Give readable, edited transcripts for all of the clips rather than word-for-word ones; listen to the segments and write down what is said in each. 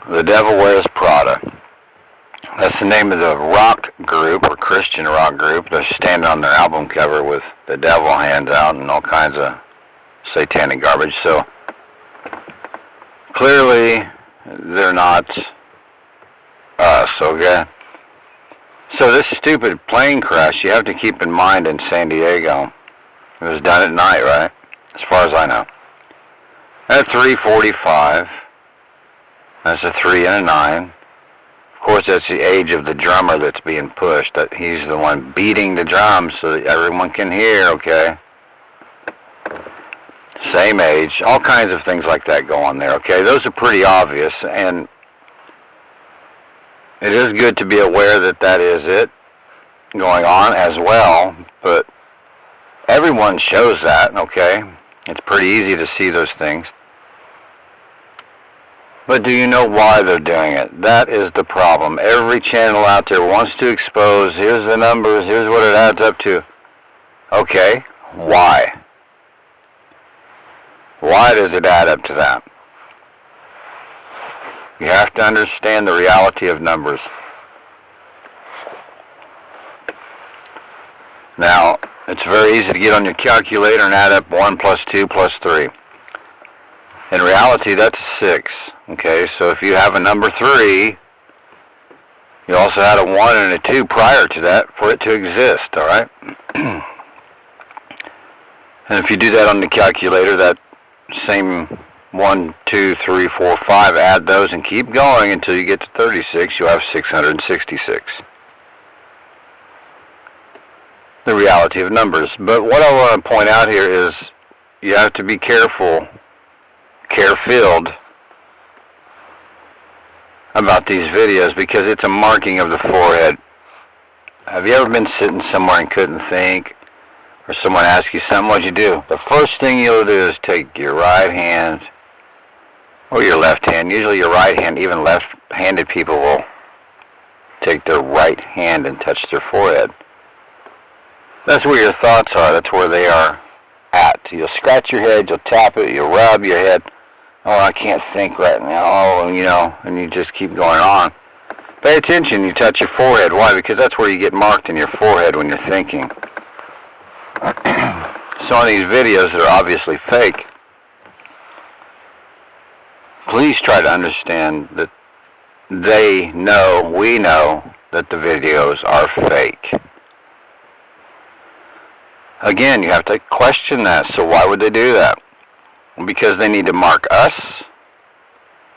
The Devil Wears Prada. That's the name of the rock group, or Christian rock group. They're standing on their album cover with the devil hands out and all kinds of satanic garbage. So clearly they're not us, okay? So this stupid plane crash, you have to keep in mind, in San Diego, it was done at night, right? As far as I know. At 3:45, that's a 3 and a 9. Of course, that's the age of the drummer that's being pushed. That he's the one beating the drums so that everyone can hear, okay? Same age. All kinds of things like that go on there, okay? Those are pretty obvious, and it is good to be aware that that is it going on as well, but everyone shows that, okay? It's pretty easy to see those things. But do you know why they're doing it? That is the problem. Every channel out there wants to expose, here's the numbers, here's what it adds up to. Okay, why? Why does it add up to that? You have to understand the reality of numbers. Now, it's very easy to get on your calculator and add up 1 plus 2 plus 3. In reality, that's 6. Okay, so if you have a number 3, you also had a 1 and a 2 prior to that for it to exist, alright? And if you do that on the calculator, that same 1, 2, 3, 4, 5, add those and keep going until you get to 36, you'll have 666. The reality of numbers. But what I want to point out here is you have to be careful, care-filled about these videos, because it's a marking of the forehead. Have you ever been sitting somewhere and couldn't think, or someone asks you something, what'd you do? The first thing you'll do is take your right hand or your left hand. Usually your right hand, even left-handed people will take their right hand and touch their forehead. That's where your thoughts are. That's where they are at. You'll scratch your head, you'll tap it, you'll rub your head. Oh, I can't think right now. Oh, you know, and you just keep going on. Pay attention, you touch your forehead. Why? Because that's where you get marked in your forehead when you're thinking. So on these videos that are obviously fake, please try to understand that they know, we know, that the videos are fake. Again, you have to question that. So why would they do that? Because they need to mark us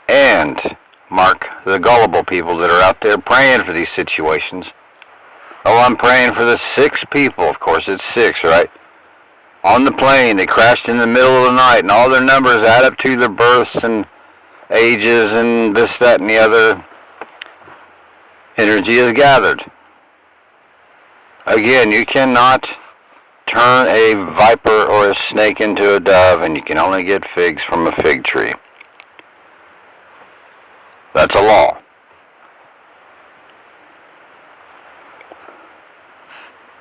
and mark the gullible people that are out there praying for these situations. Oh, I'm praying for the 6 people. Of course, it's 6, right? On the plane, they crashed in the middle of the night, and all their numbers add up to their births and ages and this, that, and the other. Energy is gathered. Again, you cannot turn a viper or a snake into a dove, and you can only get figs from a fig tree. That's a law.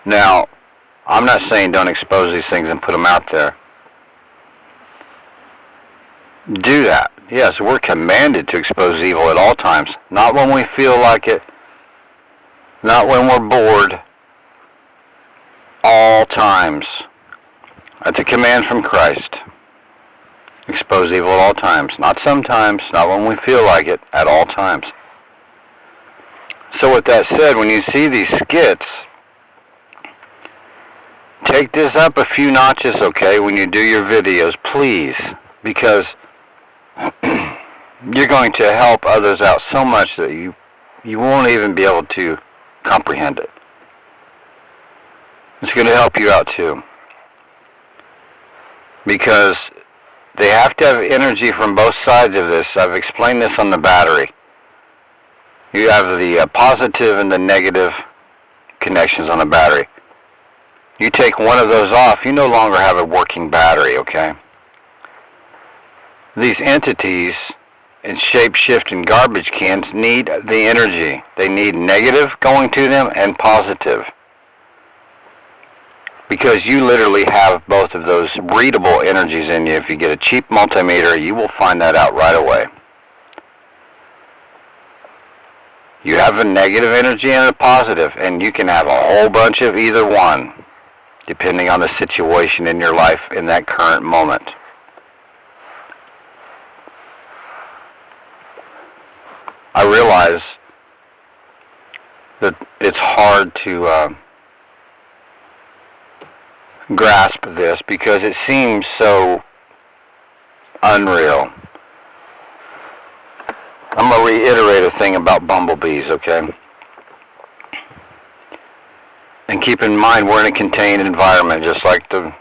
Now, I'm not saying don't expose these things and put them out there. Do that. Yes, we're commanded to expose evil at all times. Not when we feel like it. Not when we're bored. All times. That's a command from Christ. Expose evil at all times. Not sometimes, not when we feel like it, at all times. So with that said, when you see these skits, take this up a few notches, okay, when you do your videos, please. Because you're going to help others out so much that you won't even be able to comprehend it. It's going to help you out too. Because they have to have energy from both sides of this. I've explained this on the battery. You have the positive and the negative connections on the battery. You take one of those off, you no longer have a working battery, okay? These entities in shape-shifting garbage cans need the energy. They need negative going to them and positive. Because you literally have both of those readable energies in you. If you get a cheap multimeter, you will find that out right away. You have a negative energy and a positive, and you can have a whole bunch of either one, depending on the situation in your life in that current moment. I realize that it's hard to grasp this because it seems so unreal. I'm going to reiterate a thing about bumblebees, okay? And keep in mind, we're in a contained environment, just like the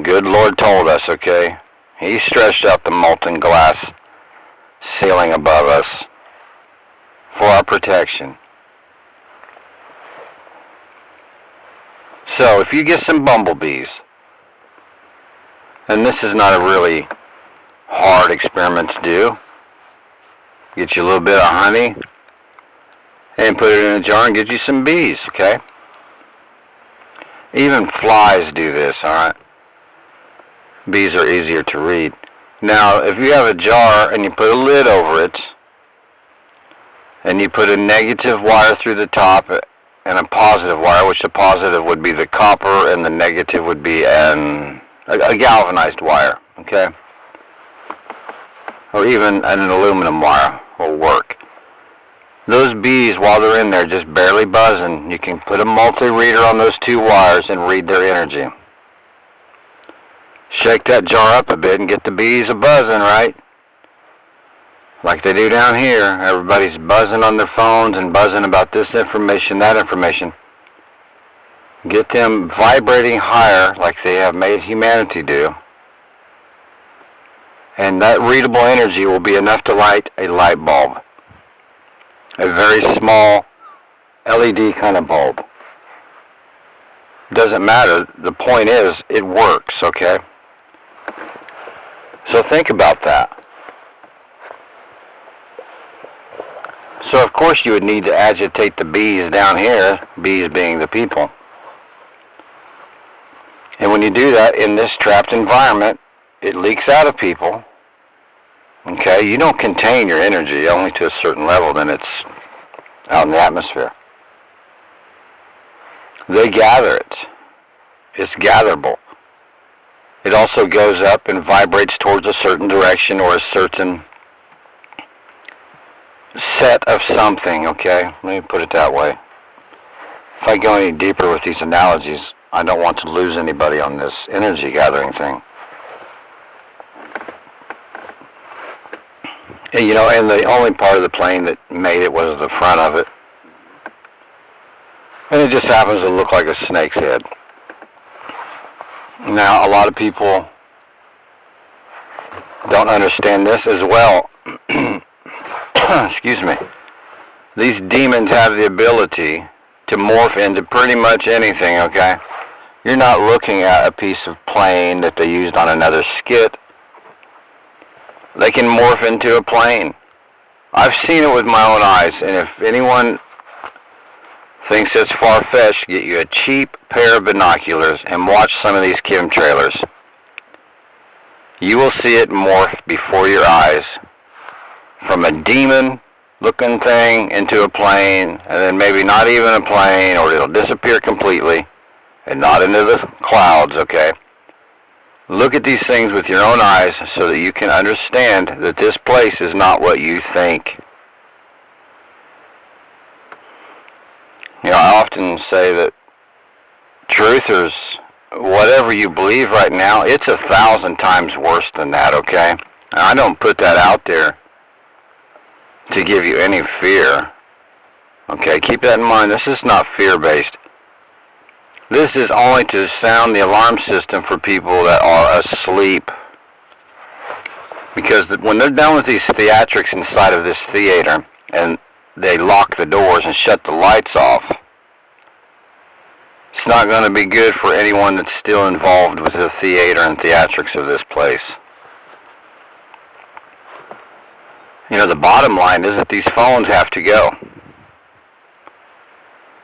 good Lord told us, okay? He stretched out the molten glass ceiling above us for our protection. So, if you get some bumblebees, and this is not a really hard experiment to do, get you a little bit of honey, and put it in a jar and get you some bees, okay? Even flies do this, alright? Bees are easier to read. Now, if you have a jar and you put a lid over it, and you put a negative wire through the top and a positive wire, which the positive would be the copper and the negative would be a galvanized wire, okay? Or even an aluminum wire will work. Those bees, while they're in there just barely buzzing, you can put a multi-reader on those two wires and read their energy. Shake that jar up a bit and get the bees a-buzzing, right? Like they do down here. Everybody's buzzing on their phones and buzzing about this information, that information. Get them vibrating higher like they have made humanity do. And that readable energy will be enough to light a light bulb. A very small LED kind of bulb. Doesn't matter. The point is, it works, okay? So think about that. So of course you would need to agitate the bees down here, bees being the people. And when you do that in this trapped environment, it leaks out of people. Okay, you don't contain your energy only to a certain level, then it's out in the atmosphere. They gather it. It's gatherable. It also goes up and vibrates towards a certain direction or a certain set of something, okay? Let me put it that way. If I go any deeper with these analogies, I don't want to lose anybody on this energy gathering thing. And, you know, and the only part of the plane that made it was the front of it. And it just happens to look like a snake's head. Now, a lot of people don't understand this as well. Excuse me. These demons have the ability to morph into pretty much anything, okay? You're not looking at a piece of plane that they used on another skit. They can morph into a plane. I've seen it with my own eyes, and if anyone thinks it's far-fetched, get you a cheap pair of binoculars and watch some of these chemtrailers. You will see it morph before your eyes from a demon-looking thing into a plane, and then maybe not even a plane, or it'll disappear completely, and not into the clouds, okay? Look at these things with your own eyes so that you can understand that this place is not what you think. You know, I often say that truthers, whatever you believe right now, it's 1,000 times worse than that, okay? And I don't put that out there to give you any fear. Okay, keep that in mind. This is not fear-based. This is only to sound the alarm system for people that are asleep. Because when they're done with these theatrics inside of this theater, and they lock the doors and shut the lights off, it's not going to be good for anyone that's still involved with the theater and theatrics of this place. You know, the bottom line is that these phones have to go.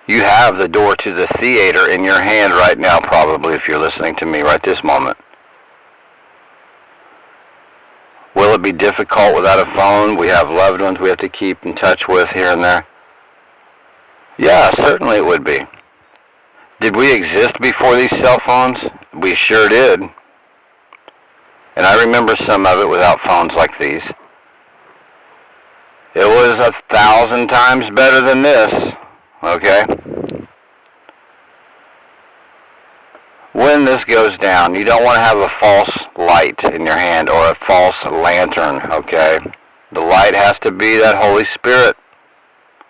You have the door to the theater in your hand right now, probably, if you're listening to me right this moment. Will it be difficult without a phone? We have loved ones we have to keep in touch with here and there. Yeah, certainly it would be. Did we exist before these cell phones? We sure did. And I remember some of it without phones like these. It was 1,000 times better than this, okay? When this goes down, you don't want to have a false light in your hand or a false lantern, okay? The light has to be that Holy Spirit,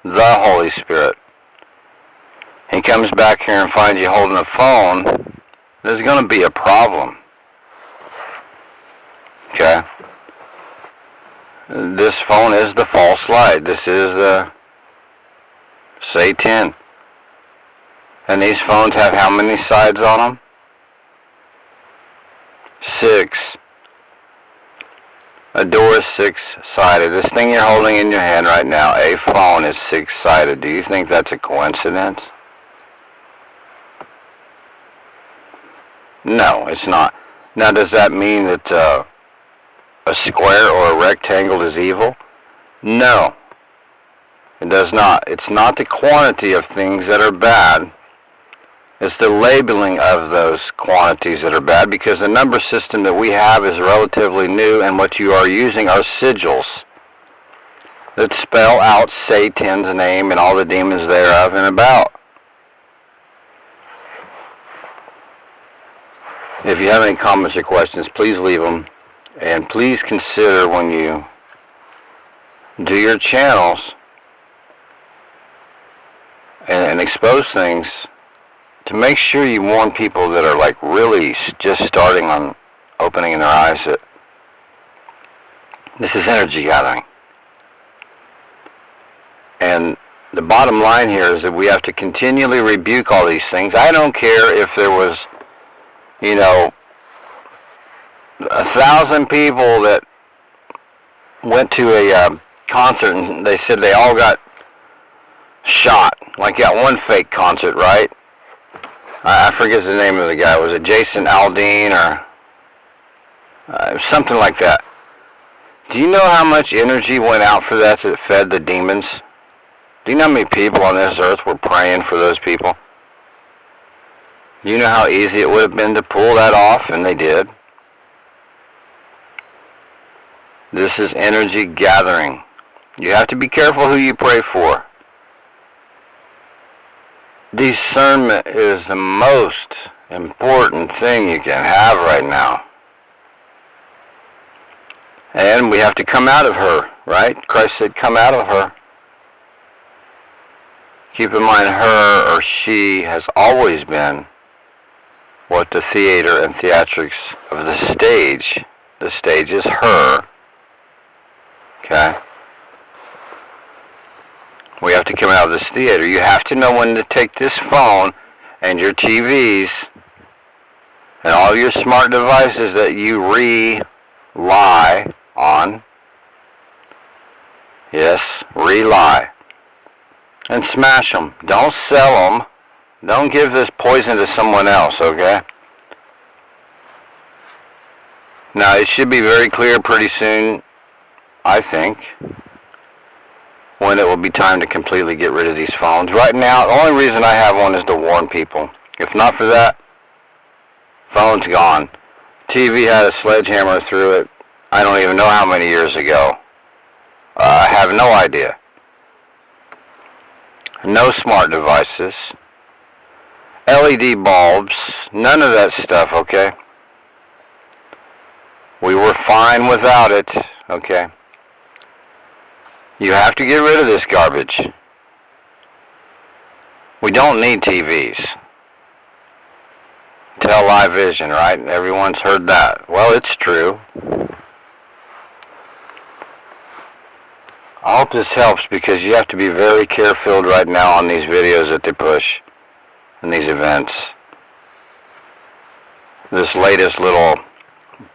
the Holy Spirit. He comes back here and finds you holding a phone, there's going to be a problem, okay? This phone is the false light. This is the Satan. And these phones have how many sides on them? 6. A door is 6-sided. This thing you're holding in your hand right now, a phone, is 6-sided. Do you think that's a coincidence? No, it's not. Now, does that mean that a square or a rectangle is evil? No, it does not. It's not the quantity of things that are bad. It's the labeling of those quantities that are bad, because the number system that we have is relatively new, and what you are using are sigils that spell out Satan's name and all the demons thereof and about. If you have any comments or questions, please leave them. And please consider, when you do your channels and expose things, to make sure you warn people that are like really just starting on opening their eyes that this is energy gathering. And the bottom line here is that we have to continually rebuke all these things. I don't care if there was, 1,000 people that went to a concert and they said they all got shot, like that one fake concert, right? I forget the name of the guy. Was it Jason Aldean or something like that? Do you know how much energy went out for that fed the demons? Do you know how many people on this earth were praying for those people? Do you know how easy it would have been to pull that off, and they did? This is energy gathering. You have to be careful who you pray for. Discernment is the most important thing you can have right now. And we have to come out of her, right? Christ said, come out of her. Keep in mind, her or she has always been what the theater and theatrics of the stage is her. Okay? We have to come out of this theater. You have to know when to take this phone and your TVs and all your smart devices that you rely on. Yes, rely. And smash them. Don't sell them. Don't give this poison to someone else, okay? Now, it should be very clear pretty soon, I think, when it will be time to completely get rid of these phones. Right now, the only reason I have one is to warn people. If not for that, phone's gone. TV had a sledgehammer through it, I don't even know how many years ago. I have no idea. No smart devices. LED bulbs. None of that stuff, okay? We were fine without it, okay? You have to get rid of this garbage. We don't need TVs. Television, right? Everyone's heard that. Well, it's true. I hope this helps, because you have to be very care-filled right now on these videos that they push and these events. This latest little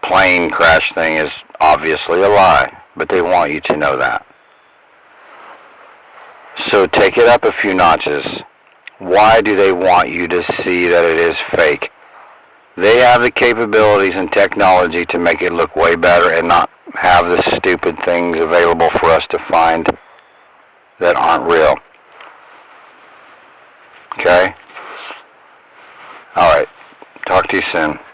plane crash thing is obviously a lie, but they want you to know that. So take it up a few notches. Why do they want you to see that it is fake? They have the capabilities and technology to make it look way better and not have the stupid things available for us to find that aren't real. to you soon.